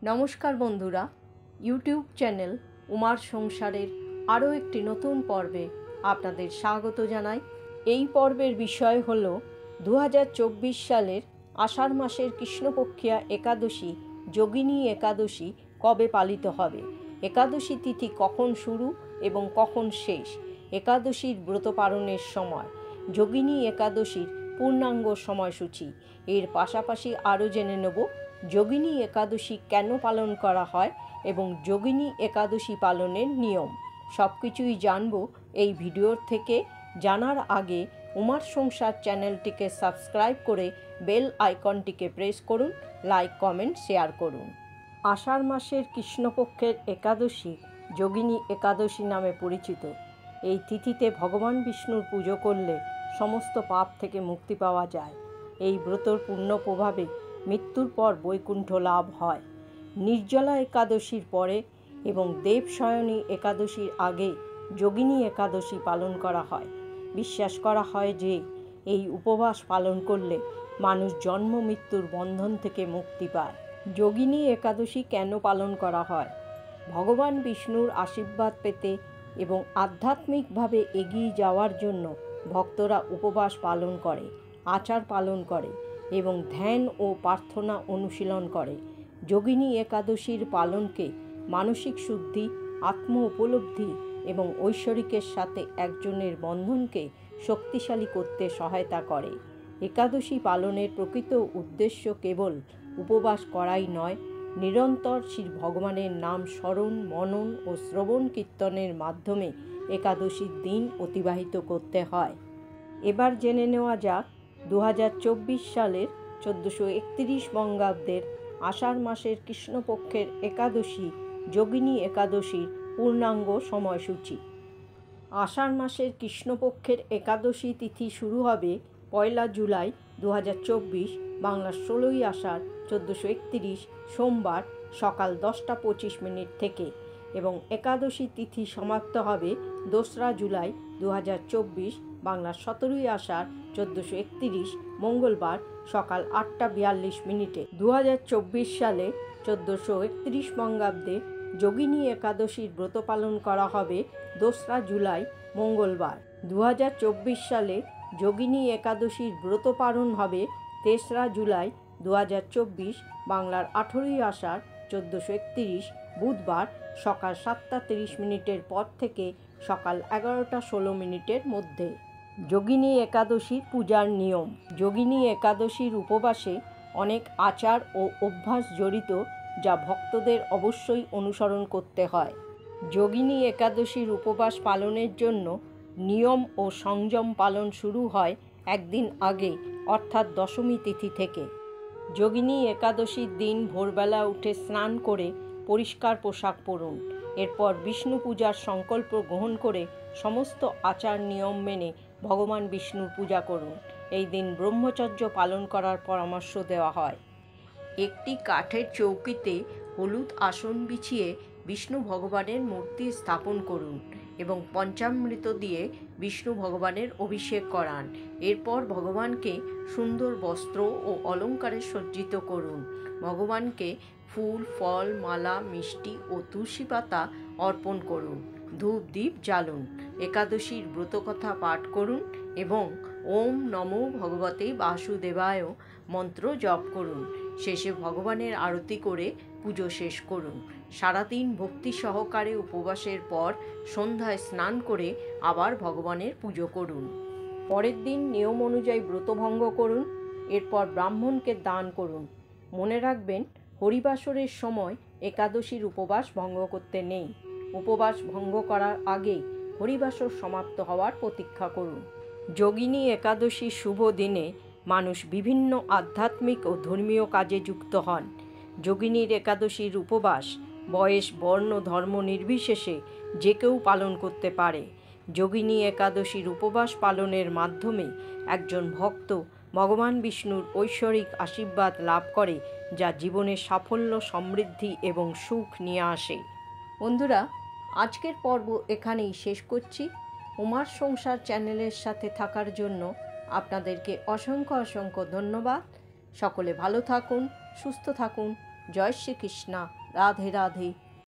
নমস্কার বন্ধুরা, YouTube channel উমার সংসারের আরও একটি নতুন পর্বে আপনাদের স্বাগত জানাই। এই পর্বের বিষয় হল 2024 সালের আষাঢ় মাসের কৃষ্ণপক্ষিয়া একাদশী যোগিনী একাদশী কবে পালিত হবে, একাদশী তিথি কখন শুরু এবং কখন শেষ, একাদশীর ব্রত পালনের সময়, যোগিনী একাদশীর পূর্ণাঙ্গ সময়সূচি। এর পাশাপাশি আরও জেনে নেব যোগিনী একাদশী কেন পালন করা হয় এবং যোগিনী একাদশী পালনের নিয়ম। সব কিছুই জানব এই ভিডিওর থেকে। জানার আগে উমার সংসার চ্যানেলটিকে সাবস্ক্রাইব করে বেল আইকনটিকে প্রেস করুন, লাইক, কমেন্ট, শেয়ার করুন। আষাঢ় মাসের কৃষ্ণপক্ষের একাদশী যোগিনী একাদশী নামে পরিচিত। এই তিথিতে ভগবান বিষ্ণুর পুজো করলে সমস্ত পাপ থেকে মুক্তি পাওয়া যায়। এই ব্রতর পূর্ণ প্রভাবে মৃত্যুর পর বৈকুণ্ঠ লাভ হয়। নির্জলা একাদশীর পরে এবং দেবশয়নী একাদশীর আগে যোগিনী একাদশী পালন করা হয়। বিশ্বাস করা হয় যে এই উপবাস পালন করলে মানুষ জন্ম মৃত্যুর বন্ধন থেকে মুক্তি পায়। যোগিনী একাদশী কেন পালন করা হয়? ভগবান বিষ্ণুর আশীর্বাদ পেতে এবং আধ্যাত্মিকভাবে এগিয়ে যাওয়ার জন্য ভক্তরা উপবাস পালন করে, আচার পালন করে এবং ধ্যান ও প্রার্থনা অনুশীলন করে। যোগিনী একাদশীর পালনকে মানসিক শুদ্ধি, আত্ম উপলব্ধি এবং ঐশ্বরিকের সাথে একজনের বন্ধনকে শক্তিশালী করতে সহায়তা করে। একাদশী পালনের প্রকৃত উদ্দেশ্য কেবল উপবাস করাই নয়, নিরন্তর শ্রী ভগবানের নাম স্মরণ, মনন ও শ্রবণ কীর্তনের মাধ্যমে একাদশীর দিন অতিবাহিত করতে হয়। এবার জেনে নেওয়া যাক 2024 সালের 1431 বঙ্গাব্দের আষাঢ় মাসের কৃষ্ণপক্ষের একাদশী যোগিনী একাদশীর পূর্ণাঙ্গ সময়সূচি। আষাঢ় মাসের কৃষ্ণপক্ষের একাদশী তিথি শুরু হবে 1 জুলাই 2024 বাংলার 16ই আষাঢ় 1431 সোমবার সকাল 10:25 থেকে এবং একাদশী তিথি সমাপ্ত হবে 2 জুলাই 2024 বাংলার 17ই আষাঢ় 1431 মঙ্গলবার সকাল 8:42। 2024 সালে 1431 বঙ্গাব্দে যোগিনী একাদশীর ব্রত পালন করা হবে 2 জুলাই মঙ্গলবার। 2024 সালে যোগিনী একাদশীর ব্রত পালন হবে 3 জুলাই 2024 বাংলার 18ই আষাঢ় 1431 বুধবার সকাল 7:30 পর থেকে সকাল 11:16 মধ্যে। যোগিনী একাদশীর পূজার নিয়ম। যোগিনী একাদশীর উপবাসে অনেক আচার ও অভ্যাস জড়িত, যা ভক্তদের অবশ্যই অনুসরণ করতে হয়। যোগিনী একাদশীর উপবাস পালনের জন্য নিয়ম ও সংযম পালন শুরু হয় একদিন আগে, অর্থাৎ দশমী তিথি থেকে। যোগিনী একাদশীর দিন ভোরবেলা উঠে স্নান করে পরিষ্কার পোশাক পরুন। এরপর বিষ্ণু পূজার সংকল্প গ্রহণ করে সমস্ত আচার নিয়ম মেনে ভগবান বিষ্ণুর পূজা করুন। এই দিন ব্রহ্মচর্য পালন করার পরামর্শ দেওয়া হয়। একটি কাঠের চৌকিতে হলুদ আসন বিছিয়ে বিষ্ণু ভগবানের মূর্তি স্থাপন করুন এবং পঞ্চামৃত দিয়ে বিষ্ণু ভগবানের অভিষেক করান। এরপর ভগবানকে সুন্দর বস্ত্র ও অলঙ্কারে সজ্জিত করুন। ভগবানকে ফুল, ফল, মালা, মিষ্টি ও তুলসী পাতা অর্পণ করুন। ধূপ দ্বীপ জ্বালুন। একাদশীর ব্রতকথা পাঠ করুন এবং ওম নমো ভগবতে বাসুদেবায় মন্ত্র জপ করুন। শেষে ভগবানের আরতি করে পুজো শেষ করুন। সারাদিন ভক্তি সহকারে উপবাসের পর সন্ধ্যায় স্নান করে আবার ভগবানের পুজো করুন। পরের দিন নিয়ম অনুযায়ী ব্রতভঙ্গ করুন। এরপর ব্রাহ্মণকে দান করুন। মনে রাখবেন, হরিবাসরের সময় একাদশীর উপবাস ভঙ্গ করতে নেই। উপবাস ভঙ্গ করার আগে হরিবাসর সমাপ্ত হওয়ার প্রতীক্ষা করুন। যোগিনী একাদশীর শুভ দিনে মানুষ বিভিন্ন আধ্যাত্মিক ও ধর্মীয় কাজে যুক্ত হন। যোগিনীর একাদশীর উপবাস বয়স, বর্ণ, ধর্ম নির্বিশেষে যে কেউ পালন করতে পারে। যোগিনী একাদশীর উপবাস পালনের মাধ্যমে একজন ভক্ত ভগবান বিষ্ণুর ঐশ্বরিক আশীর্বাদ লাভ করে, যা জীবনে সাফল্য, সমৃদ্ধি এবং সুখ নিয়ে আসে। বন্ধুরা, আজকের পর্ব এখানেই শেষ করছি। উমার সংসার চ্যানেলের সাথে থাকার জন্য আপনাদেরকে অসংখ্য অসংখ্য ধন্যবাদ। সকলে ভালো থাকুন, সুস্থ থাকুন, জয় শ্রীকৃষ্ণ, রাধে রাধে।